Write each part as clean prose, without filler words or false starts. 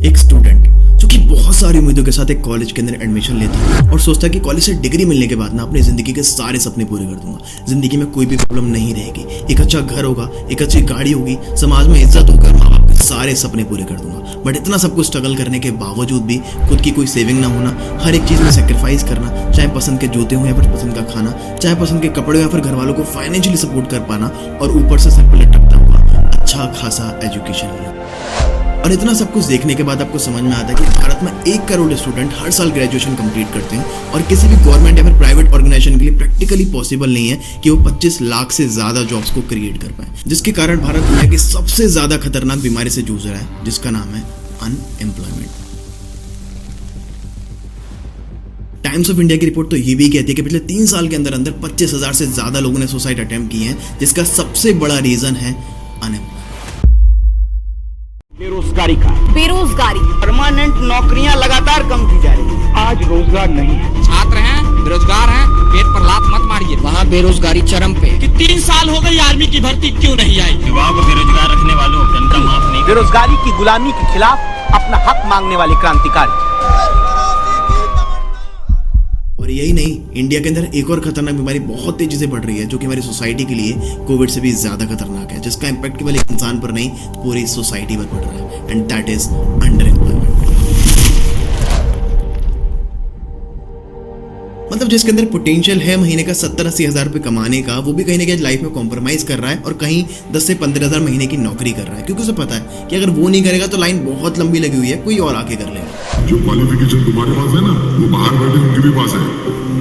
एक स्टूडेंट जो कि बहुत सारी उम्मीदों के साथ एक कॉलेज के अंदर एडमिशन लेता है और सोचता है कि कॉलेज से डिग्री मिलने के बाद ना अपनी जिंदगी के सारे सपने पूरे कर दूंगा, जिंदगी में कोई भी प्रॉब्लम नहीं रहेगी, एक अच्छा घर होगा, एक अच्छी गाड़ी होगी, समाज में इज्जत होकर माँ बाप के सारे सपने पूरे कर दूंगा। बट इतना सब कुछ स्ट्रगल करने के बावजूद भी खुद की कोई सेविंग ना होना, हर एक चीज में सेक्रीफाइस करना, चाहे पसंद के जूते हो या फिर पसंद का खाना, चाहे पसंद के कपड़े या फिर घर वालों को फाइनेंशियली सपोर्ट कर पाना, और ऊपर से सर पर लटकता हुआ अच्छा खासा एजुकेशन लेना। और इतना सब कुछ देखने के बाद आपको समझ में आता है कि भारत में 1 करोड़ स्टूडेंट हर साल ग्रेजुएशन कंप्लीट करते हैं और किसी भी गवर्नमेंट या फिर प्राइवेट ऑर्गेनाइजेशन के लिए प्रैक्टिकली पॉसिबल नहीं है कि वो 25 लाख से ज्यादा जॉब्स को क्रिएट कर पाए, जिसके कारण भारत दुनिया की सबसे ज्यादा खतरनाक बीमारी से जूझ रहा है, जिसका नाम है अनएम्प्लॉयमेंट। टाइम्स ऑफ इंडिया की रिपोर्ट तो ये भी कहती है कि पिछले 3 साल के अंदर अंदर 25,000 से ज्यादा लोगों ने सुसाइड अटेम्प्ट किए हैं, जिसका सबसे बड़ा रीजन है अनएम्प्लॉयमेंट। बेरोजगारी परमानेंट नौकरियां लगातार कम की जा रही है। आज रोजगार नहीं है, छात्र हैं, बेरोजगार हैं, पेट पर लात मत मारिए। वहाँ बेरोजगारी चरम पे कि 3 साल हो गई आर्मी की भर्ती क्यों नहीं आई। युवाओं को बेरोजगार रखने वालों जनता माफ नहीं। बेरोजगारी की गुलामी के खिलाफ अपना हक मांगने वाले क्रांतिकारी। और यही नहीं, इंडिया के अंदर एक और खतरनाक बीमारी बहुत तेजी से बढ़ रही है, जो कि हमारी सोसाइटी के लिए कोविड से भी ज्यादा खतरनाक है, जिसका इम्पैक्ट केवल एक इंसान पर नहीं पूरी सोसाइटी पर पड़ रहा है, and that is under employment. मतलब जिसके अंदर पोटेंशियल है महीने का 70-80 हज़ार रुपए कमाने का, वो भी कहीं ना कहीं लाइफ में कॉम्प्रोमाइज कर रहा है और कहीं 10 से 15 हज़ार महीने की नौकरी कर रहा है, क्योंकि उसे पता है कि अगर वो नहीं करेगा तो लाइन बहुत लंबी लगी हुई है, कोई और आके कर लेगा। जो क्वालिफिकेशन तुम्हारे पास है ना, वो बाहर बैठे उनके भी पास है,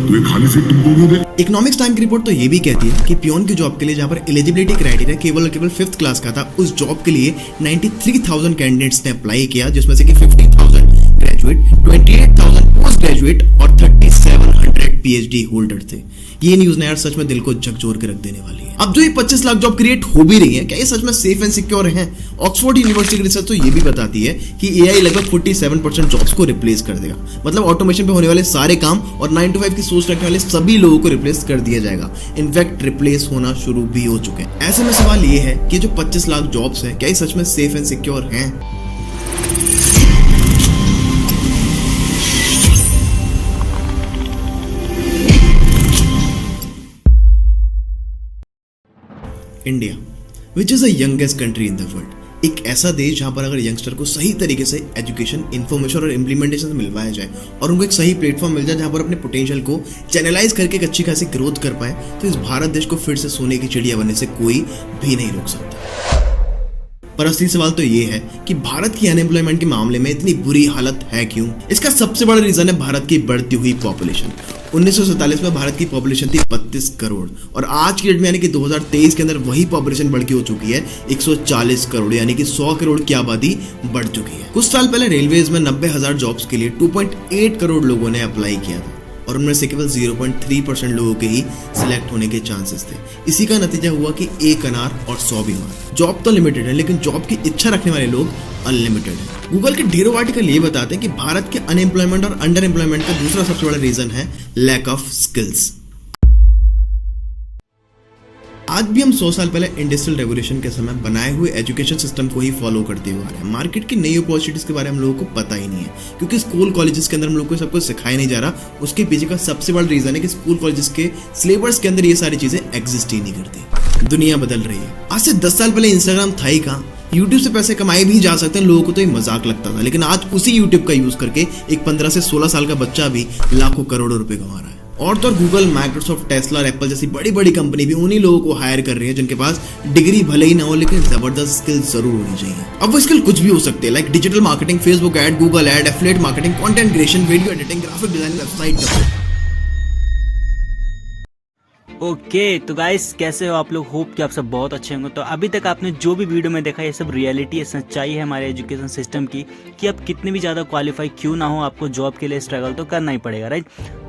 तो ये खाली सीट तुमको क्यों दे। इकोनॉमिक्स टाइम की रिपोर्ट तो ये भी कहती है कि पियोन की जॉब के लिए जहां पर एलिजिबिलिटी क्राइटेरिया केवल और केवल 5th क्लास का था, उस जॉब के लिए 93,000 कैंडिडेट्स ने अप्लाई किया, जिसमें से कि 50,000 ग्रेजुएट, 28,000 पोस्ट ग्रेजुएट और 3,700 पीएचडी होल्डर थे। ये न्यूज ने यार सच में दिल को झकझोर के रख देने वाली है। अब जो ये 25 लाख जॉब क्रिएट हो भी रही है, क्या ये सच में सेफ एंड सिक्योर हैं? ऑक्सफोर्ड यूनिवर्सिटी की रिसर्च तो ये भी बताती है कि एआई लगभग 47% जॉब्स को रिप्लेस कर देगा। मतलब ऑटोमेशन पे होने वाले सारे काम और 9 to 5 की सोच रखने वाले सभी लोगों को रिप्लेस कर दिया जाएगा। इनफैक्ट रिप्लेस होना शुरू भी हो चुके हैं। ऐसे में सवाल ये है कि जो 25 लाख जॉब्स हैं, क्या ये सच में सेफ एंड सिक्योर हैं? India, which is the youngest country in the world, एक ऐसा देश जहां पर अगर यंगस्टर को सही तरीके से एजुकेशन, इन्फॉर्मेशन और इम्प्लीमेंटेशन मिलवाया जाए और उनको एक सही प्लेटफॉर्म मिल जाए जहां पर अपने पोटेंशियल को चैनलाइज करके एक अच्छी खासी ग्रोथ कर पाए, तो इस भारत देश को फिर से सोने की चिड़िया बनने से कोई भी नहीं रोक सकता। पर असली सवाल तो ये है कि भारत की अनएम्प्लॉयमेंट के मामले में इतनी बुरी हालत है क्यों? इसका सबसे बड़ा रीजन है भारत की बढ़ती हुई पॉपुलेशन। 1947 में भारत की पॉपुलेशन थी 32 करोड़ और आज की डेट में यानी कि 2023 के अंदर वही पॉपुलेशन बढ़ के हो चुकी है 140 करोड़, यानी कि 100 करोड़ की आबादी बढ़ चुकी है। कुछ साल पहले रेलवेज में 90,000 जॉब्स के लिए 2.8 करोड़ लोगों ने अप्लाई किया था और उनमें से केवल 0.3% लोगों के ही सिलेक्ट होने के चांसेस थे। इसी का नतीजा हुआ कि 1 अनार और 100 बीमार। जॉब तो लिमिटेड है, लेकिन जॉब की इच्छा रखने वाले लोग अनलिमिटेड है। गूगल के ढेरों आर्टिकल ये बताते हैं कि भारत के अनएम्प्लॉयमेंट और अंडर एम्प्लॉयमेंट का दूसरा सबसे बड़ा रीजन है लैक ऑफ स्किल्स। आज भी हम 100 साल पहले इंडस्ट्रियल रेवोल्यूशन के समय बनाए हुए एजुकेशन सिस्टम को ही फॉलो करते हुए आ रहे हैं। मार्केट की नई अपॉर्चुनिटीज के बारे में हम लोगों को पता ही नहीं है, क्योंकि स्कूल कॉलेजेस के अंदर हम लोग को सब कुछ सिखाया नहीं जा रहा। उसके पीछे का सबसे बड़ा रीजन है कि स्कूल कॉलेजेस के सिलेबस के अंदर ये सारी चीजें एग्जिस्ट ही नहीं करती। दुनिया बदल रही है। आज से 10 साल पहले इंस्टाग्राम था ही कहाँ, यूट्यूब से पैसे कमाए भी जा सकते हैं, लोगों को तो ये मजाक लगता था, लेकिन आज उसी यूट्यूब का यूज करके एक 15 से 16 साल का बच्चा भी लाखों करोड़ों रुपए कमा रहा है। और तो गूगल, माइक्रोसॉफ्ट, टेस्ला और एप्पल जैसी बड़ी बड़ी कंपनी भी उन्हीं लोगों को हायर कर रही है जिनके पास डिग्री भले ही ना हो, लेकिन जबरदस्त स्किल जरूर होनी चाहिए। अब वो स्किल कुछ भी हो सकते हैं, like digital marketing, Facebook ad, Google ad, affiliate marketing, content creation, video editing, graphic designing, website development. Okay तो गाइस कैसे हो आप लोग? होप कि आप सब बहुत अच्छे होंगे। तो अभी तक आपने जो भी वीडियो में देखा ये सब रियलिटी है, सच्चाई है हमारे एजुकेशन सिस्टम की, कि आप कितने भी ज़्यादा क्वालिफाई क्यों ना हो, आपको जॉब के लिए स्ट्रगल तो करना ही पड़ेगा, राइट?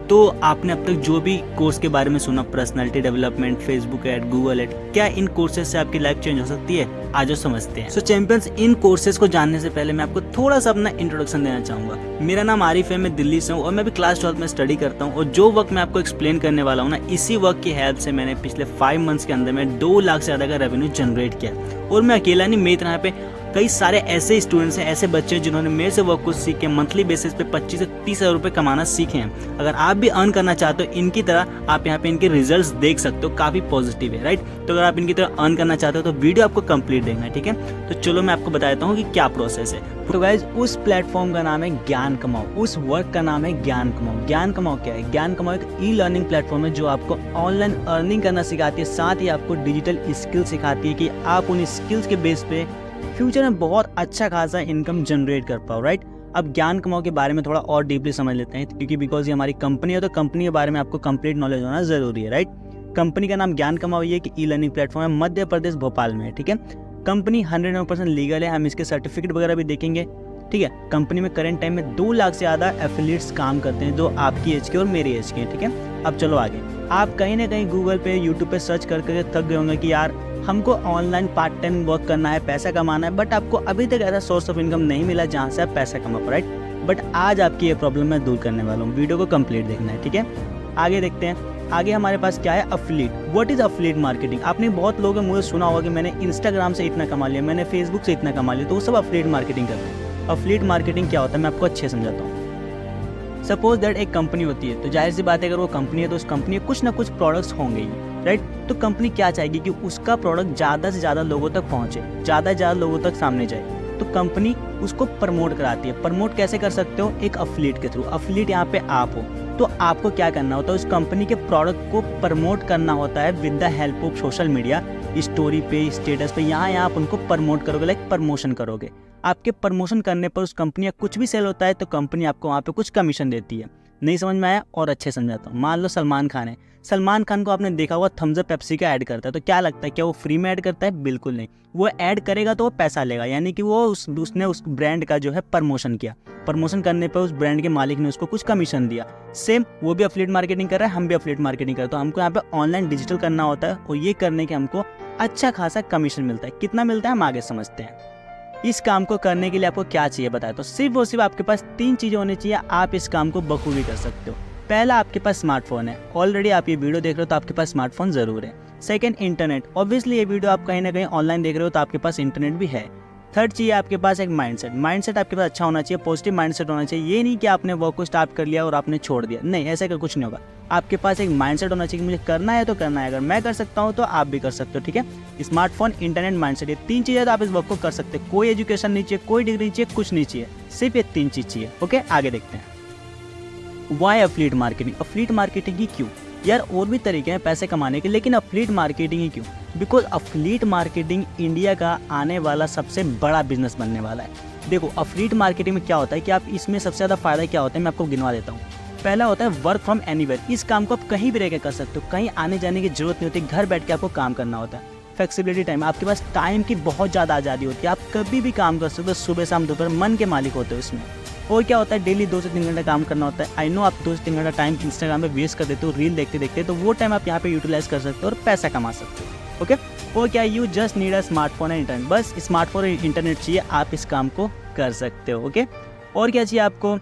तो आपने अब तक जो भी कोर्स के बारे में सुना, personality development, Facebook ad, Google ad, क्या इन कोर्सेज से आपकी लाइफ चेंज हो सकती है? आज समझते हैं। सो चैंपियंस, इन कोर्सेज को जानने से पहले मैं आपको थोड़ा सा अपना इंट्रोडक्शन देना चाहूँगा। मेरा नाम आरिफ है, मैं दिल्ली से हूँ और मैं भी क्लास 12 में स्टडी करता हूँ। और जो वर्क मैं आपको एक्सप्लेन करने वाला हूँ ना, इसी वर्क की हेल्प से मैंने पिछले 5 मंथ्स के अंदर में 2 लाख से ज़्यादा का रेवेन्यू जनरेट किया। और मैं अकेला नहीं, मेरी तरह पे कई सारे ऐसे स्टूडेंट्स हैं, ऐसे बच्चे हैं जिन्होंने मेरे से वर्क कुछ सीख के मंथली बेसिस पे 25 से 30 हज़ार रुपये कमाना सीखे हैं। अगर आप भी अर्न करना चाहते हो इनकी तरह, आप यहाँ पे इनके रिजल्ट्स देख सकते हो, काफ़ी पॉजिटिव है, राइट। तो अगर आप इनकी तरह अर्न करना चाहते हो तो वीडियो आपको कंप्लीट देखना है, ठीक है। तो चलो मैं आपको बता देता हूँ कि क्या प्रोसेस है। तो गाइज उस प्लेटफॉर्म का नाम है ज्ञान कमाओ, उस वर्क का नाम है ज्ञान कमाओ। ज्ञान कमाओ क्या है? ज्ञान कमाओ एक ई लर्निंग प्लेटफॉर्म है जो आपको ऑनलाइन अर्निंग करना सिखाती है, साथ ही आपको डिजिटल स्किल सिखाती है कि आप उन स्किल्स के बेस पे फ्यूचर में बहुत अच्छा खासा इनकम जनरेट कर पाओ, राइट। अब ज्ञान कमाओ के बारे में थोड़ा और डीपली समझ लेते हैं, क्योंकि बिकॉज ये हमारी कंपनी है तो कंपनी के बारे में आपको कंप्लीट नॉलेज होना जरूरी है, राइट। कंपनी का नाम ज्ञान कमाओ ये कि ई लर्निंग प्लेटफॉर्म है, मध्य प्रदेश भोपाल में है, ठीक है। कंपनी 100% लीगल है, हम इसके सर्टिफिकेट वगैरह भी देखेंगे, ठीक है। कंपनी में करंट टाइम में 2 लाख से ज़्यादा एफिलिएट्स काम करते हैं, जो आपकी एज के और मेरी एज के हैं, ठीक है। अब चलो आगे, आप कहीं ना कहीं गूगल पे यूट्यूब पे सर्च करके थक गए होंगे कि यार हमको ऑनलाइन पार्ट टाइम वर्क करना है, पैसा कमाना है, बट आपको अभी तक ऐसा सोर्स ऑफ इनकम नहीं मिला जहाँ से आप पैसा कमा पाओ, राइट। बट आज आपकी ये प्रॉब्लम मैं दूर करने वाला हूँ, वीडियो को कंप्लीट देखना है, ठीक है। आगे देखते हैं, आगे हमारे पास क्या है, affiliate. What is affiliate marketing? आपने बहुत लोगों ने मुझे सुना होगा कि मैंने इंस्टाग्राम से इतना कमा लिया, मैंने फेसबुक से इतना कमा लिया, तो वो सब अफिलिएट मार्केटिंग करते हैं। अफिलिएट मार्केटिंग क्या होता है मैं आपको अच्छे समझाता हूँ। सपोज दैट एक कंपनी होती है, तो जाहिर सी बात है अगर वो कंपनी है तो उस कंपनी में कुछ ना कुछ प्रोडक्ट्स होंगे ही, राइट। तो कंपनी क्या चाहेगी कि उसका प्रोडक्ट ज़्यादा से ज़्यादा लोगों तक पहुँचे, ज़्यादा से ज़्यादा लोगों तक सामने जाए, तो कंपनी उसको प्रमोट कराती है। प्रमोट कैसे कर सकते हो? एक अफिलिएट के थ्रू। अफिलिएट यहाँ पे आप हो, तो आपको क्या करना होता है, उस कंपनी के प्रोडक्ट को प्रमोट करना होता है with the help of social media, story पे, स्टेटस पे, यहाँ आप उनको प्रमोट करोगे, लाइक प्रमोशन करोगे। आपके प्रमोशन करने पर उस कंपनी का कुछ भी सेल होता है तो कंपनी आपको वहाँ पे कुछ कमीशन देती है। नहीं समझ में आया? और अच्छे समझाता हूँ। मान लो सलमान खान है, सलमान खान को आपने देखा हुआ थम्स अप पेप्सी का ऐड करता है, तो क्या लगता है क्या वो फ्री में ऐड करता है? बिल्कुल नहीं, वो ऐड करेगा तो वो पैसा लेगा, यानी कि वो उसने उस ब्रांड का जो है प्रमोशन किया, प्रमोशन करने पर उस ब्रांड के मालिक ने उसको कुछ कमीशन दिया। सेम वो भी अफिलिएट मार्केटिंग कर रहा है, हम भी अफिलिएट मार्केटिंग करते हैं, तो हमको यहाँ पे ऑनलाइन डिजिटल करना होता है और ये करने के हमको अच्छा खासा कमीशन मिलता है। कितना मिलता है हम आगे समझते हैं। इस काम को करने के लिए आपको क्या चाहिए बताया, तो सिर्फ और सिर्फ आपके पास 3 चीज़ें होनी चाहिए, आप इस काम को बखूबी कर सकते हो। पहला, आपके पास स्मार्टफोन है, ऑलरेडी आप ये वीडियो देख रहे हो तो आपके पास स्मार्टफोन ज़रूर है। सेकंड, इंटरनेट, ऑब्वियसली ये वीडियो आप कहीं ना कहीं ऑनलाइन देख रहे हो तो आपके पास इंटरनेट भी है। थर्ड चाहिए आपके पास एक माइंडसेट। माइंडसेट आपके पास अच्छा होना चाहिए, पॉजिटिव माइंडसेट होना चाहिए। ये नहीं कि आपने वर्क को स्टार्ट कर लिया और आपने छोड़ दिया, नहीं, ऐसा का कुछ नहीं होगा। आपके पास एक माइंडसेट होना चाहिए कि मुझे करना है तो करना है, अगर मैं कर सकता हूँ तो आप भी कर सकते हो, ठीक है। स्मार्टफोन, इंटरनेट, माइंडसेट, ये 3 चीज़ें तो आप इस वर्क को कर सकते हैं। कोई एजुकेशन नहीं चाहिए, कोई डिग्री नहीं चाहिए, कुछ नहीं चाहिए, सिर्फ ये 3 चीज़ चाहिए। ओके, आगे देखते हैं। Why affiliate marketing? Affiliate marketing ही क्यों? यार और भी तरीके हैं पैसे कमाने के, लेकिन अफिलिएट मार्केटिंग ही क्यों? बिकॉज अफिलिएट मार्केटिंग इंडिया का आने वाला सबसे बड़ा बिजनेस बनने वाला है। देखो, अफिलिएट मार्केटिंग में क्या होता है कि आप इसमें सबसे ज़्यादा फायदा क्या होता है मैं आपको गिनवा देता हूँ। पहला होता है वर्क फ्रॉम एनीवेयर। इस काम को आप कहीं भी रहकर कर सकते हो, कहीं आने जाने की जरूरत नहीं होती, घर बैठ के आपको काम करना होता है। फ्लेक्सिबिलिटी टाइम, आपके पास टाइम की बहुत ज़्यादा आज़ादी होती है, आप कभी भी काम कर सकते हो, सुबह शाम दोपहर, मन के मालिक होते हो इसमें। और क्या होता है, डेली 2 से 3 घंटा काम करना होता है। आई नो आप 2 से 3 घंटा टाइम इंस्टाग्राम पे वेस्ट कर देते हो रील देखते देखते, तो वो टाइम आप यहाँ पे यूटिलाइज कर सकते हो और पैसा कमा सकते हो। ओके, और क्या, you just need a smartphone and internet. बस स्मार्टफोन और इंटरनेट चाहिए, आप इस काम को कर सकते हो। ओके, और क्या चाहिए आपको?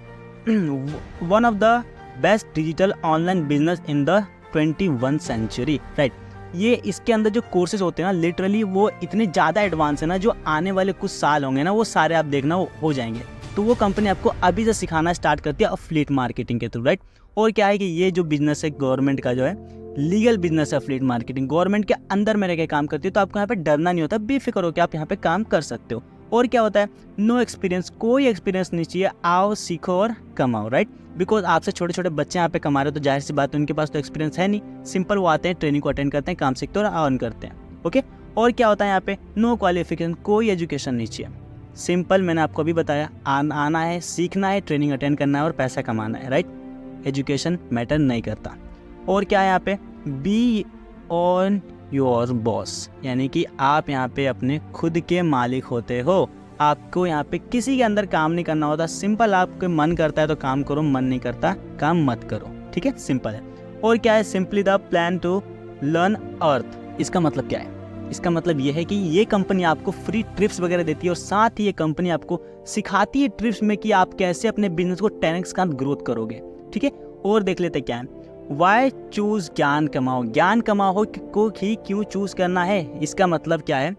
One of the best digital online business in the 21 century, right. ये इसके अंदर जो कोर्सेज होते हैं ना, लिटरली वो इतने ज़्यादा एडवांस है ना, जो आने वाले कुछ साल होंगे ना वो सारे आप देखना हो जाएंगे। तो वो कंपनी आपको अभी से सिखाना स्टार्ट करती है अफिलिएट मार्केटिंग के थ्रू, राइट। और क्या है कि ये जो बिजनेस है गवर्नमेंट का जो है, लीगल बिजनेस है अफिलिएट मार्केटिंग, गवर्नमेंट के अंदर में रह के काम करती है, तो आपको यहाँ पे डरना नहीं होता, बेफिक्र हो कि आप यहाँ पे काम कर सकते हो। और क्या होता है, नो एक्सपीरियंस, कोई एक्सपीरियंस नहीं चाहिए, आओ सीखो और कमाओ, राइट। बिकॉज आपसे छोटे छोटे बच्चे यहाँ पे कमा रहे हो, तो जाहिर सी बात है उनके पास तो एक्सपीरियंस है नहीं, सिंपल वो आते हैं, ट्रेनिंग को अटेंड करते हैं, काम सीखते हैं और अर्न करते हैं। ओके, और क्या होता है यहाँ पे, नो क्वालिफिकेशन, कोई एजुकेशन नहीं चाहिए, सिंपल, मैंने आपको अभी बताया, आना है, सीखना है, ट्रेनिंग अटेंड करना है और पैसा कमाना है, राइट। एजुकेशन मैटर नहीं करता। और क्या है यहाँ पे, बी ऑन योर बॉस, यानी कि आप यहाँ पे अपने खुद के मालिक होते हो, आपको यहाँ पे किसी के अंदर काम नहीं करना होता। सिंपल, आपको मन करता है तो काम करो, मन नहीं करता काम मत करो, ठीक है, सिंपल है। और क्या है, simply the plan to learn अर्थ। इसका मतलब क्या है? इसका मतलब ये है कि ये कंपनी आपको फ्री ट्रिप्स वगैरह देती है और साथ ही ये कंपनी आपको सिखाती है ट्रिप्स में कि आप कैसे अपने बिजनेस को 10x का ग्रोथ करोगे, ठीक है। और देख लेते क्या है, वाई चूज ज्ञान कमाओ। ज्ञान कमाओ को ही क्यों चूज करना है? इसका मतलब क्या है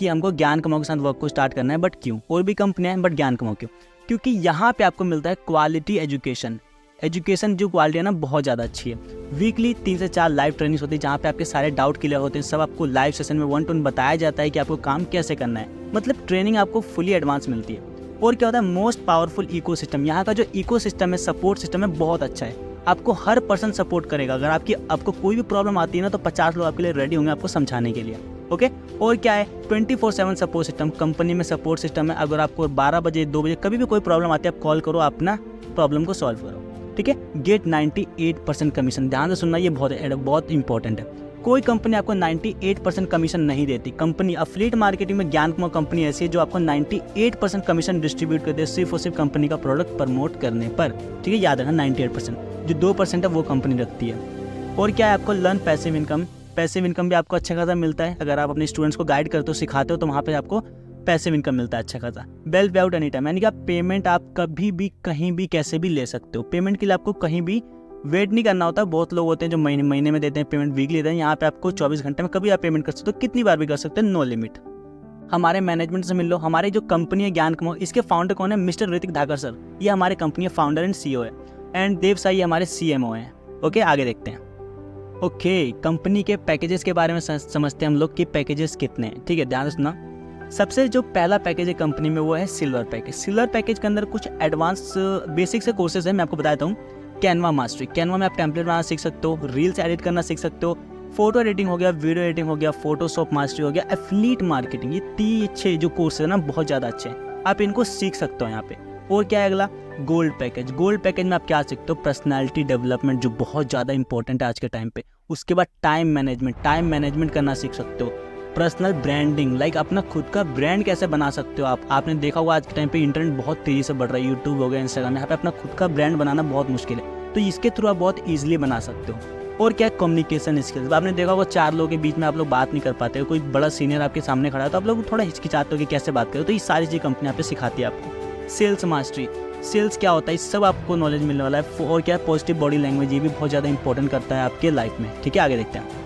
कि हमको ज्ञान कमाओ के साथ वर्क को स्टार्ट करना है, बट क्यों? और भी कंपनियां हैं बट ज्ञान कमाओ क्यों? क्योंकि यहाँ पे आपको मिलता है क्वालिटी एजुकेशन। एजुकेशन जो क्वालिटी है ना बहुत ज़्यादा अच्छी है। वीकली 3 से 4 लाइव ट्रेनिंग्स होती है जहाँ पे आपके सारे डाउट क्लियर होते हैं। सब आपको लाइव सेशन में 1 to 1 बताया जाता है कि आपको काम कैसे करना है। मतलब ट्रेनिंग आपको फुली एडवांस मिलती है। और क्या होता है, मोस्ट पावरफुल इकोसिस्टम। यहाँ का जो इकोसिस्टम है, सपोर्ट सिस्टम है, बहुत अच्छा है। आपको हर पर्सन सपोर्ट करेगा। अगर आपको कोई भी प्रॉब्लम आती है ना तो 50 लोग आपके लिए रेडी होंगे आपको समझाने के लिए। ओके, और क्या है, 24/7 सपोर्ट सिस्टम। कंपनी में सपोर्ट सिस्टम है। अगर आपको 12 बजे 2 बजे कभी भी कोई प्रॉब्लम आती है, आप कॉल करो, अपना प्रॉब्लम को सॉल्व करो। ठीक है, गेट 98% कमीशन। ध्यान से सुनना, ये बहुत इंपॉर्टेंट है। कोई कंपनी आपको 98% कमीशन नहीं देती। कंपनी एफिलिएट मार्केटिंग में ज्ञान कमाओ कंपनी ऐसी है जो आपको 98% कमीशन डिस्ट्रीब्यूट करती है सिर्फ और सिर्फ कंपनी का प्रोडक्ट प्रमोट करने पर। ठीक है, याद रखना 98%। जो 2% है वो कंपनी रखती है। और क्या है, आपको learn passive income. Passive income भी आपको अच्छा खासा मिलता है। अगर आप अपने स्टूडेंट्स को गाइड करते हो, सिखाते हो, तो वहाँ पे आपको पैसिव इनकम मिलता है अच्छा खासा। वेल विदाउट एनी टाइम, यानी कि आप पेमेंट आप कभी भी कहीं भी कैसे भी ले सकते हो। पेमेंट के लिए आपको कहीं भी वेट नहीं करना होता। बहुत लोग होते हैं जो महीने में देते हैं पेमेंट, वीकली देते हैं। यहाँ पे आपको 24 घंटे में कभी आप पेमेंट कर सकते हो, कितनी बार भी कर सकते हैं, नो लिमिट। हमारे मैनेजमेंट से मिल लो। हमारी जो कंपनी है ज्ञान कमाओ, इसके फाउंडर कौन है? Mister Hrithik Dhakar sir. ये हमारे कंपनी है फाउंडर एंड CEO है। एंड देव साई हमारे CMO हैं। ओके, आगे देखते हैं। ओके, कंपनी के पैकेजेस के बारे में समझते हैं हम लोग कि पैकेजेस कितने हैं। ठीक है, ध्यान से सुना। सबसे जो पहला पैकेज है कंपनी में वो है सिल्वर पैकेज। सिल्वर पैकेज के अंदर कुछ एडवांस बेसिक से कोर्सेज है, मैं आपको बताता हूँ। Canva mastery. कैनवा में आप टेम्पलेट बनाना सीख सकते हो, रील्स एडिट करना सीख सकते हो, फोटो एडिटिंग हो गया, वीडियो एडिटिंग हो गया, फोटोशॉप मास्टरी हो गया, एफिलिएट मार्केटिंग। ये 3 जो कोर्स है ना बहुत ज़्यादा अच्छे हैं, आप इनको सीख सकते हो यहाँ पे। और क्या है अगला? Gold package. गोल्ड पैकेज में आप क्या सीखते हो? पर्सनैलिटी डेवलपमेंट, जो बहुत ज़्यादा इंपॉर्टेंट है आज के टाइम पे। उसके बाद टाइम मैनेजमेंट करना सीख सकते हो। पर्सनल ब्रांडिंग, लाइक अपना खुद का ब्रांड कैसे बना सकते हो आप। आपने देखा होगा आज के टाइम पे इंटरनेट बहुत तेज़ी से बढ़ रहा है, यूट्यूब हो गया, इंस्टाग्राम, यहाँ पे अपना खुद का ब्रांड बनाना बहुत मुश्किल है, तो इसके थ्रू आप बहुत ईजिली बना सकते हो। और क्या है? Communication skills. आपने देखा होगा 4 लोगों के बीच में आप लोग बात नहीं कर पाते हो, कोई बड़ा सीनियर आपके सामने खड़ा है तो आप लोग थोड़ा हिचकिचाते हो कि कैसे बात करो, तो ये सारी चीज़ कंपनी यहाँ पे सिखाती है आपको। Sales mastery. सेल्स क्या होता है, इस सब आपको नॉलेज मिलने वाला है। और क्या है? पॉजिटिव बॉडी लैंग्वेज, ये भी बहुत ज़्यादा इंपॉर्टेंट करता है आपके लाइफ में। ठीक है, आगे देखते हैं।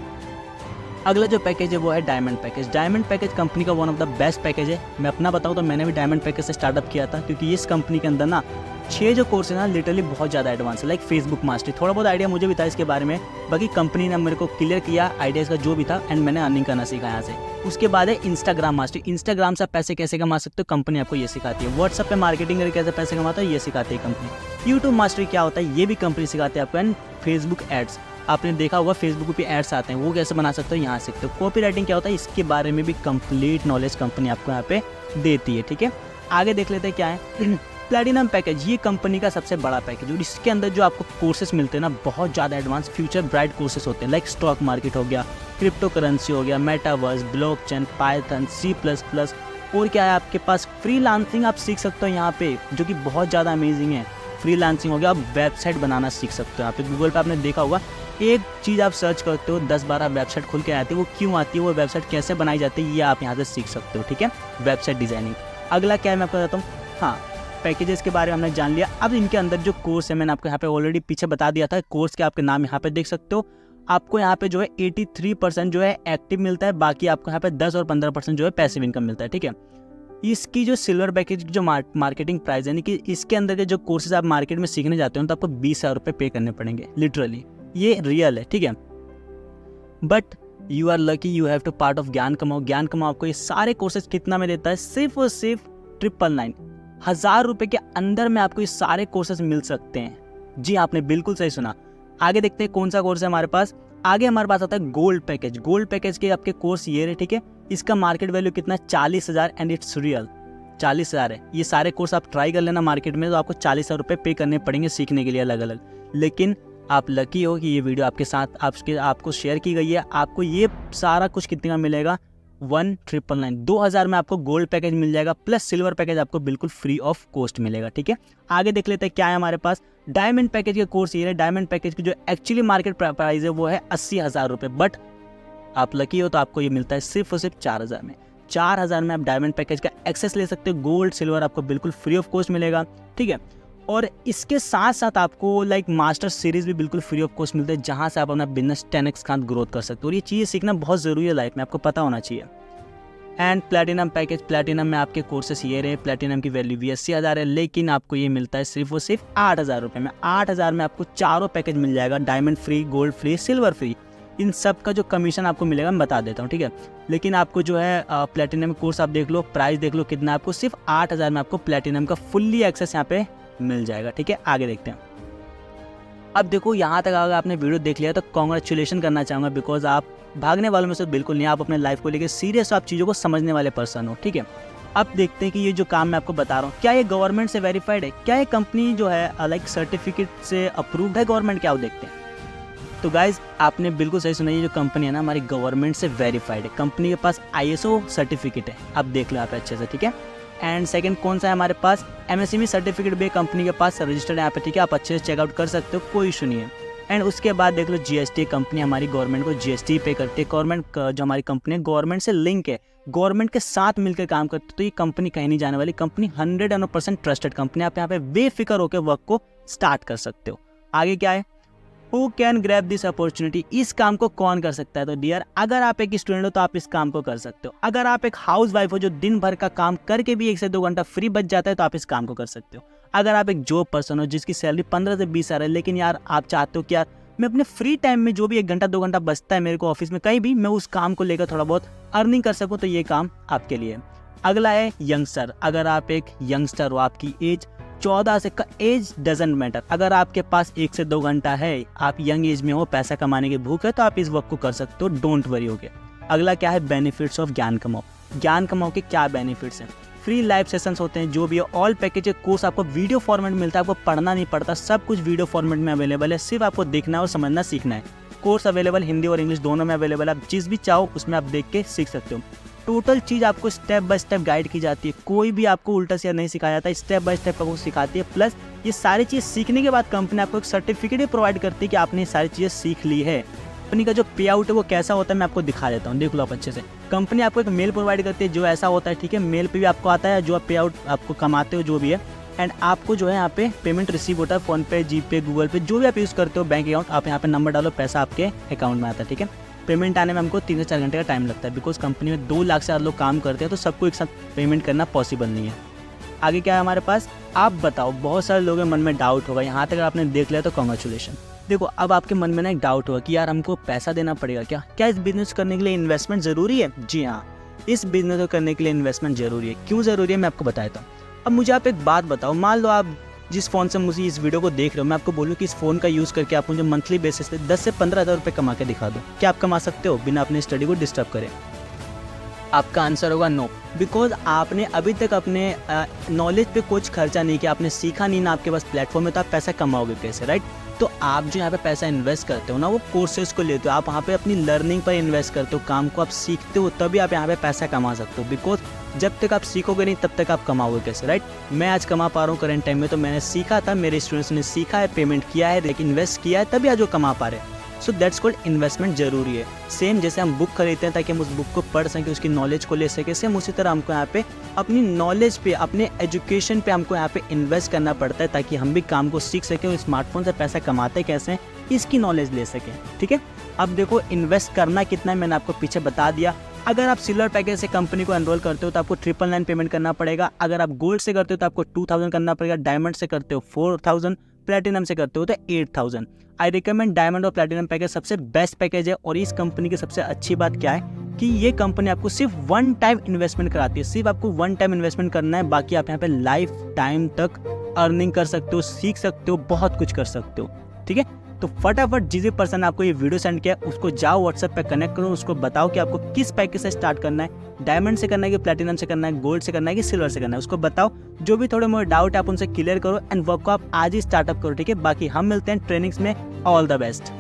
अगला जो पैकेज है वो है diamond package. Diamond package company का one of the best package है। मैं अपना बताऊँ तो मैंने भी डायमंड पैकेज से स्टार्टअप किया था, क्योंकि इस कंपनी के अंदर ना 6 जो कोर्स है ना लिटरली बहुत ज़्यादा एडवांस है। लाइक फेसबुक मास्टरी, थोड़ा बहुत आइडिया मुझे भी था इसके बारे में, बाकी कंपनी ने मेरे को क्लियर किया आइडियाज़ का जो भी था, एंड मैंने अर्निंग करना सीखा यहाँ से। उसके बाद है इंस्टाग्राम मास्टरी। इंस्टाग्राम से आप पैसे कैसे कमा सकते हो, कंपनी आपको ये सिखाती है। व्हाट्सएप पे मार्केटिंग करके कैसे पैसे कमाता है, ये सिखाती है कंपनी। यूट्यूब मास्टरी क्या होता है, ये भी कंपनी सिखाती है आपको। एंड फेसबुक एड्स, आपने देखा होगा फेसबुक पे एड्स आते हैं, वो कैसे बना सकते हो, यहाँ सीखते हो। कॉपी राइटिंग क्या होता है, इसके बारे में भी कंप्लीट नॉलेज कंपनी आपको यहाँ पे देती है। ठीक है, आगे देख लेते हैं क्या है। प्लैटिनम पैकेज, ये कंपनी का सबसे बड़ा पैकेज, और इसके अंदर जो आपको कोर्सेज मिलते हैं ना बहुत ज़्यादा एडवांस फ्यूचर ब्राइट कोर्सेज होते हैं। लाइक स्टॉक मार्केट हो गया, क्रिप्टो करेंसी हो गया, मेटावर्स, ब्लॉकचेन, पाइथन, C++। और क्या है आपके पास फ्रीलांसिंग आप सीख सकते हो यहाँ पे, जो कि बहुत ज़्यादा अमेजिंग है। फ्रीलांसिंग हो गया, आप वेबसाइट बनाना सीख सकते हो। यहाँ पे गूगल पे आपने देखा होगा, एक चीज़ आप सर्च करते हो 10-12 वेबसाइट खुल के आती है, वो क्यों आती है, वो वेबसाइट कैसे बनाई जाती है, ये आप यहाँ से सीख सकते हो। ठीक है, वेबसाइट डिज़ाइनिंग। अगला क्या है मैं आपको बताता हूँ। हाँ, पैकेजेस के बारे में हमने जान लिया। अब इनके अंदर जो कोर्स है मैंने आपको यहाँ पे ऑलरेडी पीछे बता दिया था, कोर्स के आपके नाम यहाँ पे देख सकते हो। आपको यहाँ पे जो है 83% जो है एक्टिव मिलता है, बाकी आपको यहाँ पे 10 और 15% जो है पैसिव इनकम मिलता है। ठीक है, इसकी जो सिल्वर पैकेज की जो मार्केटिंग प्राइस यानी कि इसके अंदर के जो कोर्सेज आप मार्केट में सीखने जाते हो तो आपको 20,000 रुपये पे करने पड़ेंगे। लिटरली ये रियल है। ठीक है, but you are lucky, you have to part of ज्ञान कमाओ। ज्ञान कमाओ आपको ये सारे कोर्सेज कितना में देता है, सिर्फ और सिर्फ 999 रुपये के अंदर में आपको ये सारे कोर्सेज मिल सकते हैं। जी आपने बिल्कुल सही सुना। आगे देखते हैं कौन सा कोर्स है हमारे पास। आगे हमारे पास आता है गोल्ड पैकेज। गोल्ड पैकेज के आपके कोर्स ये रहे। ठीक है, इसका मार्केट वैल्यू कितना है, 40,000 एंड इट्स रियल 40,000 है। ये सारे कोर्स आप ट्राई कर लेना मार्केट में, तो आपको 40,000 रुपये पे करने पड़ेंगे सीखने के लिए अलग अलग। लेकिन आप लकी हो कि ये वीडियो आपके साथ आपको शेयर की गई है। आपको ये सारा कुछ कितने का मिलेगा, 1,999 2,000 में आपको गोल्ड पैकेज मिल जाएगा, प्लस सिल्वर पैकेज आपको बिल्कुल फ्री ऑफ कॉस्ट मिलेगा। ठीक है, आगे देख लेते हैं क्या है हमारे पास। डायमंड पैकेज के कोर्स ये है। डायमंड पैकेज की जो एक्चुअली मार्केट प्राइस है वो है 80,000 रुपये, बट आप लकी हो तो आपको ये मिलता है सिर्फ और सिर्फ 4,000 में। 4,000 में आप डायमंड पैकेज का एक्सेस ले सकते हो। गोल्ड सिल्वर आपको बिल्कुल फ्री ऑफ कॉस्ट मिलेगा। ठीक है, और इसके साथ साथ आपको लाइक मास्टर सीरीज भी बिल्कुल फ्री ऑफ कॉस्ट मिलते हैं, जहाँ से आप अपना बिजनेस 10x का ग्रोथ कर सकते हो। और ये चीज़ सीखना बहुत ज़रूरी है लाइफ में, आपको पता होना चाहिए। एंड प्लेटिनम पैकेज, प्लेटिनम में आपके कोर्सेस ये रहे, प्लेटिनम की वैल्यू भी 80,000 है, लेकिन आपको ये मिलता है सिर्फ और सिर्फ 8,000 रुपये में। 8,000 में आपको चारों पैकेज मिल जाएगा, diamond free, gold free, silver free. इन सब का जो कमीशन आपको मिलेगा मैं बता देता हूँ, ठीक है। लेकिन आपको जो है प्लेटिनम कोर्स आप देख लो, प्राइस देख लो कितना, आपको सिर्फ 8,000 में आपको प्लेटिनम का फुल्ली एक्सेस यहाँ पे मिल जाएगा, ठीक है। आगे देखते हैं। अब देखो यहाँ तक अगर आपने वीडियो देख लिया तो कॉन्ग्रेचुलेशन करना चाहूँगा, बिकॉज आप भागने वालों में से बिल्कुल नहीं, आप अपने लाइफ को लेकर सीरियस हो, आप चीज़ों को समझने वाले पर्सन हो, ठीक है। अब देखते हैं कि ये जो काम मैं आपको बता रहा हूँ क्या ये गवर्नमेंट से वेरीफाइड है, क्या ये कंपनी जो है लाइक सर्टिफिकेट से अप्रूव्ड है गवर्नमेंट, क्या वो देखते हैं। तो गाइज आपने बिल्कुल सही सुना, ये जो कंपनी है ना हमारी गवर्नमेंट से वेरीफाइड है, कंपनी के पास ISO सर्टिफिकेट है, आप देख लो यहाँ पे अच्छे से, ठीक है। एंड सेकंड कौन सा है हमारे पास, MSME सर्टिफिकेट भी कंपनी के पास रजिस्टर्ड है यहाँ पे, ठीक है। आप अच्छे से चेकआउट कर सकते हो, कोई इशू नहीं है। एंड उसके बाद देख लो GST, कंपनी हमारी गवर्नमेंट को GST पे करती है, गवर्नमेंट जो हमारी कंपनी है गवर्नमेंट से लिंक है, गवर्नमेंट के साथ मिलकर काम करती है, तो ये कंपनी कहीं नहीं जाने वाली कंपनी, 100% ट्रस्टेड कंपनी। आप यहाँ पे बेफिक्र होकर वर्क को स्टार्ट कर सकते हो। आगे क्या है, who can grab this opportunity, इस काम को कौन कर सकता है। तो डियर अगर आप एक स्टूडेंट हो तो आप इस काम को कर सकते हो, अगर आप एक हाउस वाइफ हो जो दिन भर का काम करके भी 1 से 2 घंटा फ्री बच जाता है तो आप इस काम को कर सकते हो, अगर आप एक जॉब पर्सन हो जिसकी सैलरी 15 से 20 हज़ार है, लेकिन यार आप चाहते हो कि यार मैं अपने फ्री टाइम में जो भी 1 घंटा 2 घंटा बचता है मेरे को ऑफिस में कहीं भी, मैं उस काम को लेकर थोड़ा बहुत अर्निंग कर सकूँ, तो ये काम आपके लिए। अगला है यंगस्टर, अगर आप एक यंगस्टर हो, आपकी एज 14 से एज डजेंट मैटर, अगर आपके पास 1 से 2 घंटा है, आप यंग एज में हो, पैसा कमाने की भूख है, तो आप इस वर्क को कर सकते हो, डोंट वरी हो गया। अगला क्या है, बेनिफिट्स ऑफ ज्ञान कमाओ। ज्ञान कमाओ के क्या बेनिफिट्स हैं, फ्री लाइव सेशंस होते हैं, जो भी है ऑल पैकेज कोर्स आपको वीडियो फॉर्मेट मिलता है, आपको पढ़ना नहीं पड़ता, सब कुछ वीडियो फॉर्मेट में अवेलेबल है, सिर्फ आपको देखना है और समझना सीखना है। कोर्स अवेलेबल हिंदी और इंग्लिश दोनों में अवेलेबल है, आप जिस भी चाहो उसमें आप देख के सीख सकते हो। टोटल चीज़ आपको स्टेप बाय स्टेप गाइड की जाती है, कोई भी आपको उल्टा सीधा नहीं सिखाया जाता, स्टेप बाय स्टेप आपको सिखाती है। प्लस ये सारी चीज़ सीखने के बाद कंपनी आपको एक सर्टिफिकेट भी प्रोवाइड करती है कि आपने ये सारी चीज़ें सीख ली है। कंपनी का जो पे आउट है वो कैसा होता है मैं आपको दिखा देता हूँ, देख लो आप अच्छे से। कंपनी आपको एक मेल प्रोवाइड करती है जो ऐसा होता है, ठीक है, मेल पे भी आपको आता है जो आप पे आउट आपको कमाते हो जो भी है, एंड आपको जो है यहाँ पे पेमेंट रिसीव होता है, फ़ोनपे, जीपे, गूगल पे, जो भी आप यूज़ करते हो, बैंक अकाउंट, आप यहाँ पे नंबर डालो, पैसा आपके अकाउंट में आता है, ठीक है। पेमेंट आने में हमको 3 से 4 घंटे का टाइम लगता है, बिकॉज कंपनी में 2 लाख से ज़्यादा लोग काम करते हैं, तो सबको एक साथ पेमेंट करना पॉसिबल नहीं है। आगे क्या है हमारे पास, आप बताओ, बहुत सारे लोगों के मन में डाउट होगा, यहाँ तक अगर आपने देख लिया तो कॉन्ग्रेचुलेशन। देखो अब आपके मन में ना एक डाउट होगा कि यार हमको पैसा देना पड़ेगा क्या इस बिजनेस करने के लिए इन्वेस्टमेंट ज़रूरी है। जी हाँ, इस बिजनेस को करने के लिए इन्वेस्टमेंट ज़रूरी है। क्यों ज़रूरी है मैं आपको बताता हूँ। अब मुझे आप एक बात बताओ, मान लो आप जिस फ़ोन से मुझे इस वीडियो को देख रहे हो, मैं आपको बोलूँ कि इस फ़ोन का यूज़ करके आप मुझे मंथली बेसिस पे 10 से 15 हज़ार रुपये कमा के दिखा दो, क्या आप कमा सकते हो बिना अपनी स्टडी को डिस्टर्ब करें? आपका आंसर होगा नो, बिकॉज आपने अभी तक अपने नॉलेज पे कुछ खर्चा नहीं किया, आपने सीखा नहीं ना, आपके पास प्लेटफॉर्म है, तो आप पैसा कमाओगे कैसे, राइट। तो आप जो यहाँ पे पैसा इन्वेस्ट करते हो ना, वो कोर्सेज को लेते हो, आप वहाँ पे अपनी लर्निंग पर इन्वेस्ट करते हो, काम को आप सीखते हो, तभी आप यहाँ पे पैसा कमा सकते हो। बिकॉज जब तक आप सीखोगे नहीं तब तक आप कमाओगे कैसे, राइट। मैं आज कमा पा रहा हूँ करंट टाइम में, तो मैंने सीखा था, मेरे स्टूडेंट्स ने सीखा है, पेमेंट किया है, लेकिन इन्वेस्ट किया है, तभी आज वो कमा पा रहे हैं। सो दैट्स कॉल्ड इन्वेस्टमेंट जरूरी है। सेम जैसे हम बुक खरीदते हैं ताकि हम उस बुक को पढ़ सकें, उसकी नॉलेज को ले सकें, सेम उसी तरह हमको यहाँ पे अपनी नॉलेज पे, अपने एजुकेशन पे हमको यहाँ पे इन्वेस्ट करना पड़ता है, ताकि हम भी काम को सीख सकें और स्मार्टफोन से पैसा कमाते कैसे हैं इसकी नॉलेज ले सकें, ठीक है। अब देखो इन्वेस्ट करना कितना है मैंने आपको पीछे बता दिया। अगर आप सिल्वर पैकेज से कंपनी को एनरोल करते हो तो आपको 999 पेमेंट करना पड़ेगा, अगर आप गोल्ड से करते हो तो आपको 2000 करना पड़ेगा, डायमंड से करते हो 4000, प्लेटिनम से करते हो तो 8000। आई रिकमेंड डायमंड और प्लेटिनम पैकेज सबसे बेस्ट पैकेज है। और इस कंपनी की सबसे अच्छी बात क्या है कि ये कंपनी आपको सिर्फ 1 टाइम इन्वेस्टमेंट कराती है, सिर्फ आपको 1 टाइम इन्वेस्टमेंट करना है, बाकी आप यहाँ पे लाइफ टाइम तक अर्निंग कर सकते हो, सीख सकते हो, बहुत कुछ कर सकते हो, ठीक है। तो फटाफट जिस भी पर्सन ने आपको ये वीडियो सेंड किया उसको जाओ व्हाट्सएप पे कनेक्ट करो, उसको बताओ कि आपको किस पैकेज से स्टार्ट करना है, डायमंड से करना है कि प्लेटिनम से करना है, गोल्ड से करना है कि सिल्वर से करना है, उसको बताओ। जो भी थोड़े मोटे डाउट है आप उनसे क्लियर करो एंड वर्क को आप आज ही स्टार्टअप करो, ठीक है। बाकी हम मिलते हैं ट्रेनिंग्स में, ऑल द बेस्ट।